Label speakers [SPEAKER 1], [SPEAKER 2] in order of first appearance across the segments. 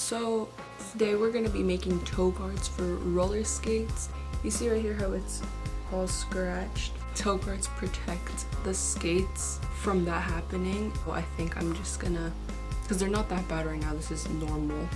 [SPEAKER 1] So today we're going to be making toe guards for roller skates. You see right here how it's all scratched. Toe guards protect the skates from that happening. Well, I think I'm just gonna, because they're not that bad right now, this is normal.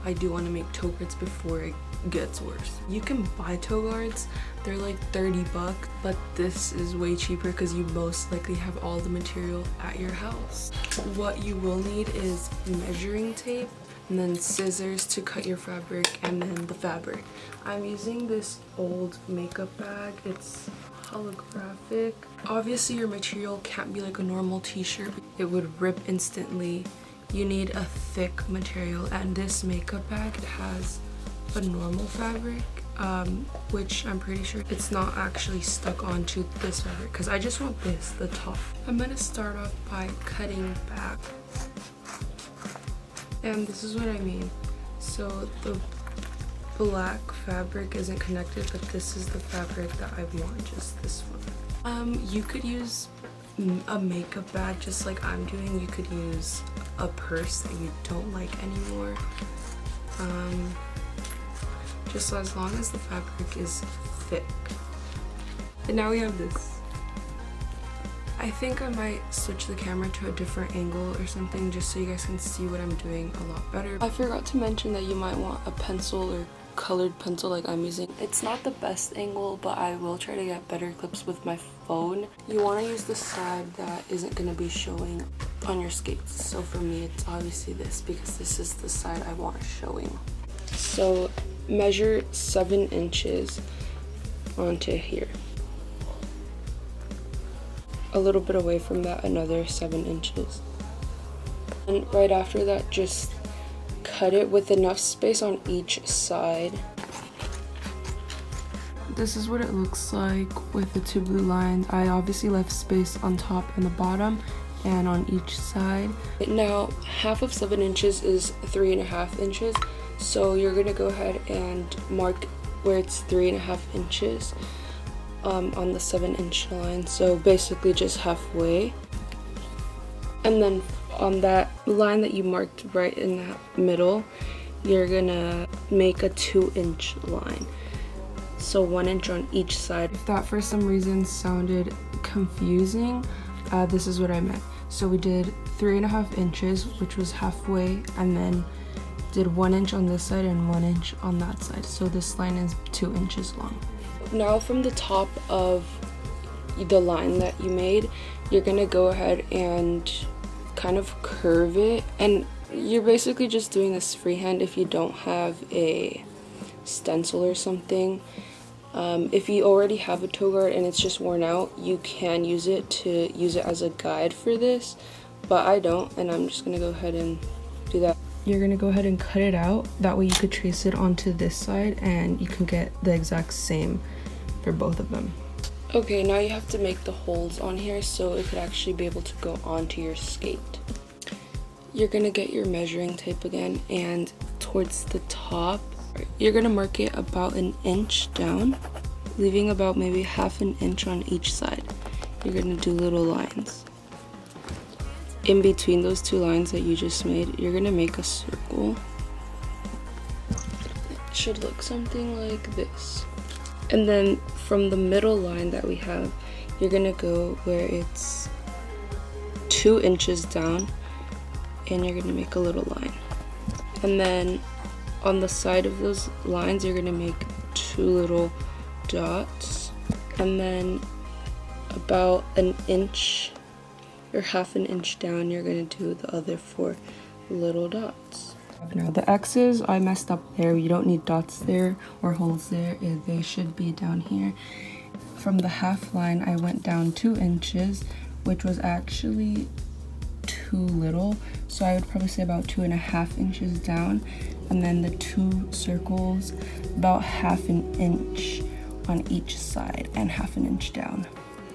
[SPEAKER 1] I do want to make toe guards before it gets worse. You can buy toe guards, they're like 30 bucks, but this is way cheaper because you most likely have all the material at your house. What you will need is measuring tape and then scissors to cut your fabric and then the fabric. I'm using this old makeup bag. It's holographic. Obviously your material can't be like a normal t-shirt. It would rip instantly. You need a thick material, and this makeup bag has a normal fabric, which I'm pretty sure it's not actually stuck onto this fabric because I just want this, the top. I'm gonna start off by cutting back. And this is what I mean. So the black fabric isn't connected, but this is the fabric that I want, just this one. You could use a makeup bag just like I'm doing. You could use a purse that you don't like anymore. Just as long as the fabric is thick. And now we have this. I think I might switch the camera to a different angle or something just so you guys can see what I'm doing a lot better. I forgot to mention that you might want a pencil or colored pencil like I'm using. It's not the best angle, but I will try to get better clips with my phone. You want to use the side that isn't going to be showing on your skates. So for me, it's obviously this because this is the side I want showing. So measure 7 inches onto here. A little bit away from that, another 7 inches. And right after that, just cut it with enough space on each side. This is what it looks like with the 2 blue lines. I obviously left space on top and the bottom and on each side. Now, half of 7 inches is 3.5 inches. So you're gonna go ahead and mark where it's 3.5 inches on the 7-inch line. So basically just halfway. And then on that line that you marked right in the middle, you're gonna make a 2-inch line. So 1 inch on each side. If that for some reason sounded confusing, this is what I meant. So we did 3.5 inches, which was halfway, and then did 1 inch on this side and 1 inch on that side. So this line is 2 inches long. Now from the top of the line that you made, you're gonna go ahead and kind of curve it, and you're basically just doing this freehand if you don't have a stencil or something. If you already have a toe guard and it's just worn out, you can use it as a guide for this, but I don't, and I'm just gonna go ahead and do that. You're gonna go ahead and cut it out, that way you could trace it onto this side and you can get the exact same for both of them. Okay, now you have to make the holes on here so it could actually be able to go onto your skate. You're gonna get your measuring tape again, and towards the top, you're gonna mark it about 1 inch down, leaving about maybe ½ an inch on each side. You're gonna do little lines. In between those 2 lines that you just made, you're gonna make a circle. It should look something like this. And then from the middle line that we have, you're gonna go where it's 2 inches down, and you're gonna make a little line. And then on the side of those lines, you're gonna make 2 little dots, and then about 1 inch or ½ an inch down, you're gonna do the other 4 little dots. Now the X's, I messed up there. You don't need dots there or holes there. They should be down here. From the half line, I went down 2 inches, which was actually too little. So I would probably say about 2.5 inches down. And then the 2 circles, about ½ an inch on each side and ½ an inch down.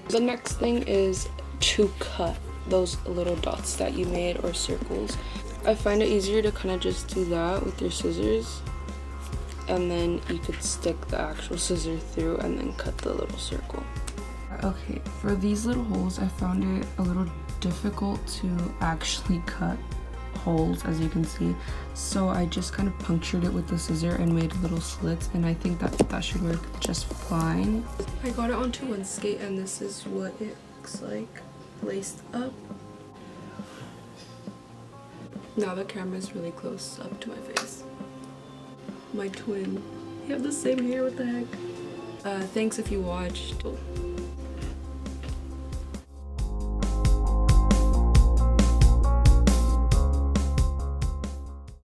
[SPEAKER 1] The next thing is to cut those little dots that you made or circles. I find it easier to kind of just do that with your scissors, and then you could stick the actual scissor through and then cut the little circle. Okay, for these little holes, I found it a little difficult to actually cut holes, as you can see. So I just kind of punctured it with the scissor and made little slits, and I think that should work just fine. I got it onto one skate, and this is what it looks like laced up. Now the camera is really close up to my face. My twin. You have the same hair, what the heck? Thanks if you watched.